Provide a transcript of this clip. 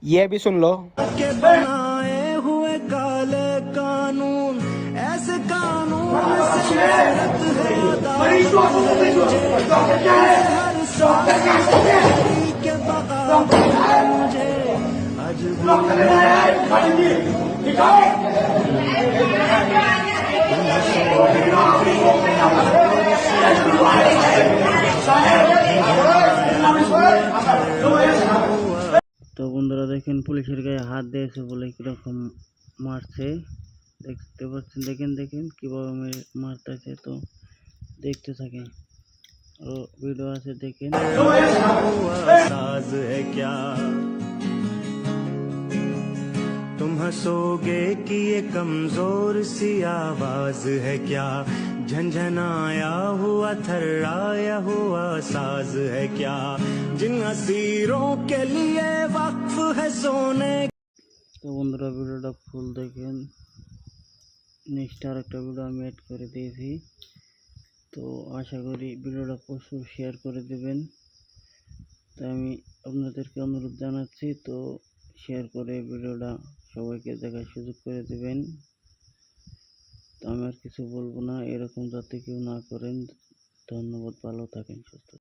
ये भी सुन लो। के बनाए हुए काले कानून, ऐसे कानून से नफरत है, अदावत है मुझे हर साल के बगावत है मुझे आज তো বন্ধুরা দেখেন পুলিশের গায়ে হাত দিয়েছে বলে কিরকম মারছে, দেখতে পাচ্ছেন। দেখেন দেখেন কিভাবে মারতেছে, তো দেখতে থাকেন। ও वीडियो আছে দেখেন। साज है क्या तुम हंसोगे कि ये कमजोर सी आवाज है क्या, झंझनाया हुआ थर्राया हुआ साज है क्या, जिन हसीरों के लिए वक्फ है सोने। तो বন্ধুরা ভিডিওটা ফুল দেখেন, নেক্সট আর একটা ভিডিও আমি এড করে দিয়েছি। তো আশা করি ভিডিওটা প্রচুর শেয়ার করে দেবেন। তো আমি আপনাদেরকে অনুরোধ জানাচ্ছি, তো শেয়ার করে ভিডিওটা সবাইকে দেখার সুযোগ করে দেবেন। তো আমি আর কিছু বলবো না, এরকম যাতে কেউ না করেন। ধন্যবাদ, ভালো থাকেন, সুস্থ।